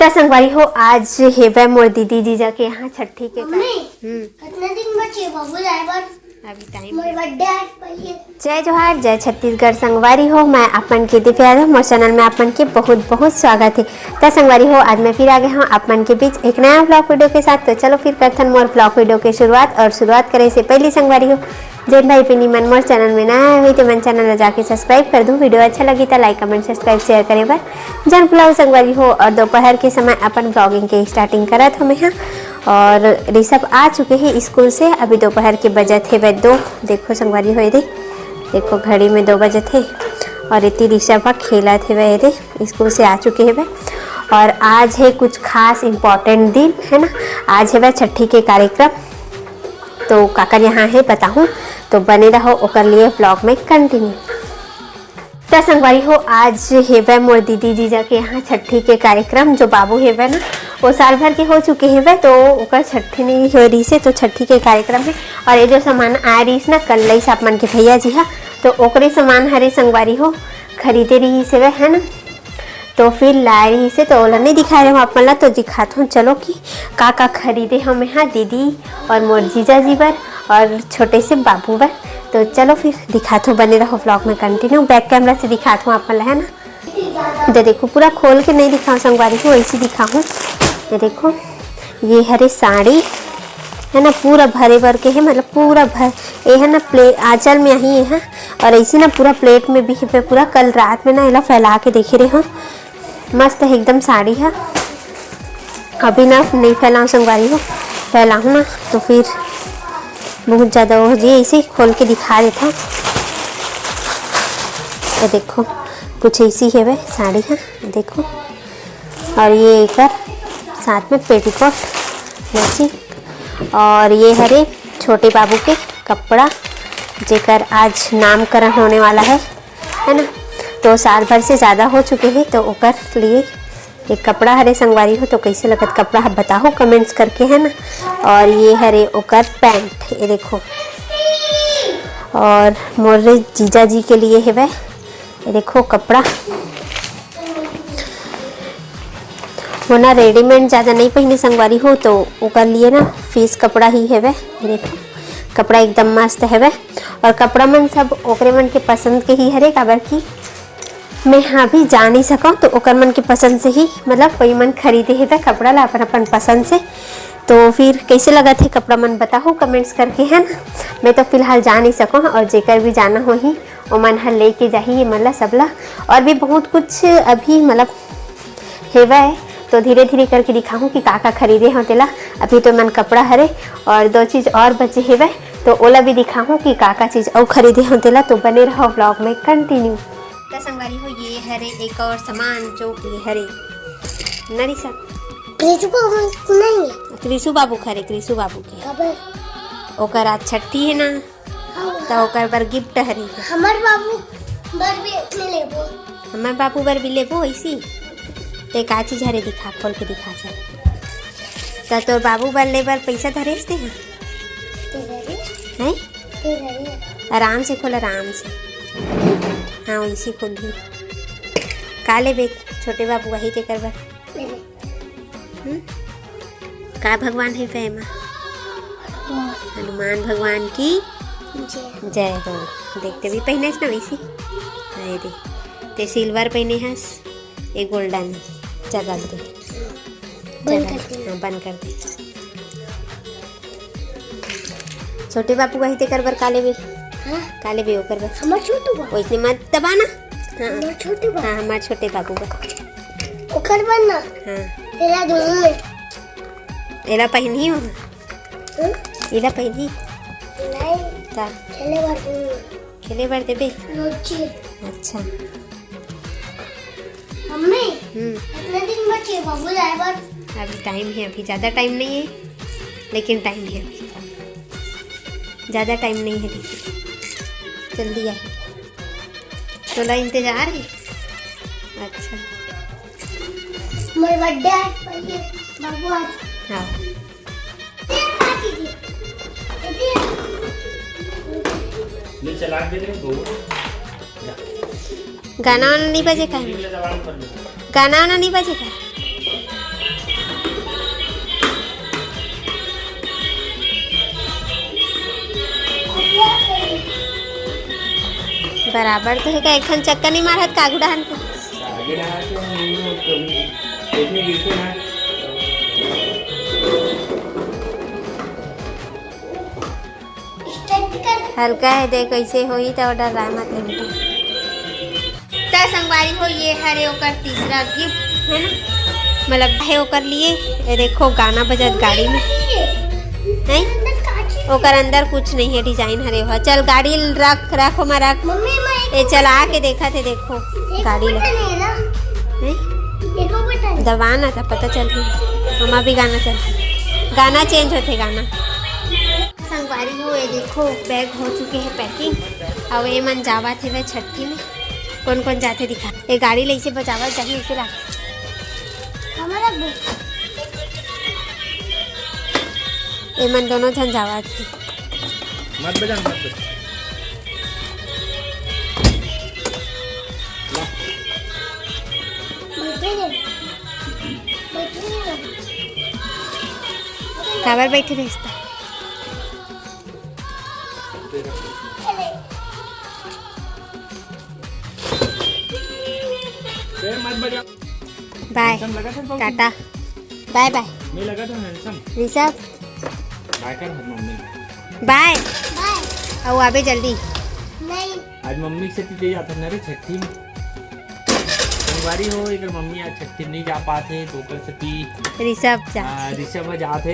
तो संगवारी हो आज हेबे मोर दीदी जीजा के यहाँ छठी के कितने दिन बचे बाबू जाए पर अभी टाइम मोर बर्थडे आज पहले। जय जोहार जय छत्तीसगढ़ संगवारी हो। मैं अपन के दिव्या यादव मोर चैनल में अपन के बहुत बहुत स्वागत है। तो संगवारी हो आज मैं फिर आ गया हूँ अपन के बीच एक नया ब्लॉग वीडियो के साथ। तो चलो फिर करथन मोर ब्लॉग वीडियो की शुरुआत करे से पहले संगवारी हो जेन भाई पिनी मन मोर चैनल में नया हुई तो मन चैनल में जाके सब्सक्राइब कर दूँ। वीडियो अच्छा लगी तो लाइक कमेंट सब्सक्राइब शेयर करे बर जन बुलाओ संगवारी हो। और दोपहर के समय अपन ब्लॉगिंग के स्टार्टिंग करत हमें यहाँ और ऋषभ आ चुके हैं स्कूल से। अभी दोपहर के बजत है वह 2। देखो संगवारी हो देखो घड़ी में 2 बजे थे और इतनी ऋषभ खेला थे वह स्कूल से आ चुके हैं वह। और आज है कुछ खास इम्पोर्टेंट दिन है ना। आज है वह छठी के कार्यक्रम। तो काकर यहाँ है बताऊँ तो बने रहो ओकर लिए ब्लॉग में कंटिन्यू। तो संगवारी हो आज हेवे मोर दीदी जीजा के यहाँ छठी के कार्यक्रम। जो बाबू हेवे ना वो साल भर के हो चुके हैं तो ओकर छठी नहीं हो रही से तो छठी के कार्यक्रम है। और ये जो सामान आ रही ना कल लई साप मन के भैया जी हा तो ओकरे सामान हरे संगवारी हो खरीदे रही से वह है ना। तो फिर ला रही से तो ओला नहीं दिखा रहे हो आप मन तो दिखाता हूँ। चलो कि का खरीदे हम यहाँ दीदी और मोर जीजा जी बर और छोटे से बाबू बर। तो चलो फिर दिखाता हूँ बने रहो ब्लॉग में कंटिन्यू। बैक कैमरा से दिखाता हूँ आप मन है ना। तो देखो पूरा खोल के नहीं दिखाऊँ संगवारी को ऐसे दिखाऊँ। ये देखो ये हरे साड़ी है ना पूरा भरे भर के है मतलब पूरा भर ये है ना प्लेट आंचल में यही है। और ऐसे ना पूरा प्लेट में भी है पूरा। कल रात में ना इला फैला के देखे रहे हो मस्त है एकदम साड़ी है। अभी ना नहीं फैलाऊँ संगवारी हो फैलाऊँ ना तो फिर बहुत ज़्यादा हो जी। ऐसे खोल के दिखा देता हूँ। ये देखो कुछ ऐसी है वह साड़ी है देखो। और ये एक साथ में पेटीकोट जैसी। और ये हरे छोटे बाबू के कपड़ा जेकर आज नामकरण होने वाला है ना। तो साल भर से ज़्यादा हो चुके हैं तो ओकर लिए एक कपड़ा हरे संगवारी हो। तो कैसे लगत कपड़ा बताओ कमेंट्स करके है ना। और ये हरे ओकर पैंट ये देखो। और मोर जीजा जी के लिए है वह ये देखो कपड़ा वो ना रेडीमेड ज़्यादा नहीं पहने संगवारी हो तो ओकर लिए ना फीस कपड़ा ही है वह। ये देखो कपड़ा एकदम मस्त है वह। और कपड़ा मन सब ओकरे मन के पसंद के ही हरे काबर की मैं हाँ भी जा नहीं सकूँ तो ओकर मन के पसंद से ही मतलब कोई मन खरीदे है कपड़ा ला अपन अपन पसंद से। तो फिर कैसे लगा थे कपड़ा मन बताओ कमेंट्स करके है ना। मैं तो फिलहाल जा नहीं सकूँ और जेकर भी जाना हो ही वो मन हर ले के जाही ये मतलब सबला। और भी बहुत कुछ अभी मतलब हेवा है तो धीरे धीरे करके दिखाऊँ कि का खरीदे हो तेला। अभी तो मन कपड़ा हरे और 2 चीज़ और बचे हेवे तो ओला भी दिखाऊँ कि का चीज़ और खरीदे हो तेला। तो बने रहो ब्लॉग में कंटिन्यू। तो संगवारी हो ये हरे एक और सामान जो ये हरे नरी सब कृषु बाबू खरे कृषु बाबू के ओकर आज छठी है ना तो ओकर बर गिफ्ट हरे हमार बाबू बर भी लेबो हमार बाबू बर भी लेबो ऐसी ते का चीज हरे दिखा खोल के दिखा चल। तो तोर बाबू बर ले बर पैसा धरेस ते हैं आराम से खोल आराम से। हाँ वैसे खोल दी का लेबे छोटे बाबू वही के करबर का भगवान है फेमा हनुमान भगवान की जय हो। देखते भी पहने ना वैसी अरे दे ते सिल्वर पहने हस एक गोल्डन जगह दे बंद कर दे। छोटे बापू वही ते करबर का लेबे काले भी होकर बस हमार छोटू बाबू ओइसने मत दबाना। हाँ हमार छोटू बाबू हाँ हमारे छोटे बाबू का ओकर बनना हाँ तेरा दोनों में एला पहनी हो एला पहनी नहीं ता खेले बर देबे लोची। अच्छा मम्मी कितने दिन बचे बाबू जाए पर अभी टाइम है अभी ज़्यादा टाइम नहीं है लेकिन टाइम है अभी ज़्यादा टाइम नहीं है देखिए जल्दी आए थोड़ा इंतजार है। अच्छा मेरा बर्थडे आज पहले बाबू आज हाँ गाना वाना नहीं बजे का गाना वाना नहीं बजे का बराबर तो है का एक चक्कर नहीं मारत कागू डाहन के आगे डाल के नहीं कभी देखने गिरते ना स्टार्ट कर। हल्का है देख कैसे होई तो डर रहा मत बेटा। ता संगवारी हो ये हरे ओकर तीसरा गिफ्ट है ना, मतलब है ओकर लिए। ये देखो गाना बजत गाड़ी में नहीं, ओकर अंदर कुछ नहीं है, डिजाइन हरे हुआ। चल गाड़ी रख रख हो रख। मम्मी मैं ये चला के देखा थे, देखो गाड़ी बटन लग है ना, नहीं एक बटन। दबाना था पता चल रही। मम्मा भी गाना चल, गाना चेंज होते गाना। संगवारी हो ये देखो बैग हो चुके हैं पैकिंग। अब ये मन जावा थे वह छठी में कौन कौन जाते दिखा। ये गाड़ी ले से बचावा चाहिए इसे ला हमारा बुक ये मन दोनों जन जावा थे। मत बजा मत बजा काबर बैठे थे इसका। फिर मत बजा। बाय हैंडसम लगा था बाबू? टाटा बाय बाय नहीं लगा था हैंडसम। ऋषभ बाय कर मम्मी। बाय। बाय। आओ आबे जल्दी। नहीं आज मम्मी से दे जाता ना रे छठी में। संगवारी हो अगर मम्मी आज छठी में नहीं जा पाते तो कल से पी ऋषभ जा ऋषभ जाते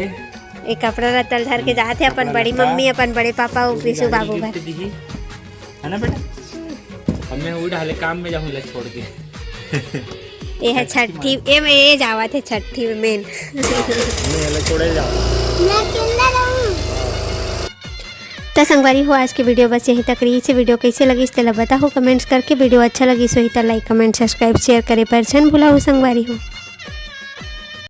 एक कपड़ा रतल धर के जाते अपन बड़ी मम्मी अपन बड़े पापा और ऋषु बाबू घर है ना बेटा। अब मैं वो डाले काम में जाऊँ लग छोड़ के। ये है छठी ये जावा थे छठी में मेन। मैं छोड़े जाऊँ मैं किंदा रहूं। तो संगवारी हो आज की वीडियो बस यहीं तक रही। से वीडियो कैसे लगी इस तरह बताओ कमेंट्स करके। वीडियो अच्छा लगी सो ही तो लाइक कमेंट सब्सक्राइब शेयर करे पर छन भूला हो संगवारी हो।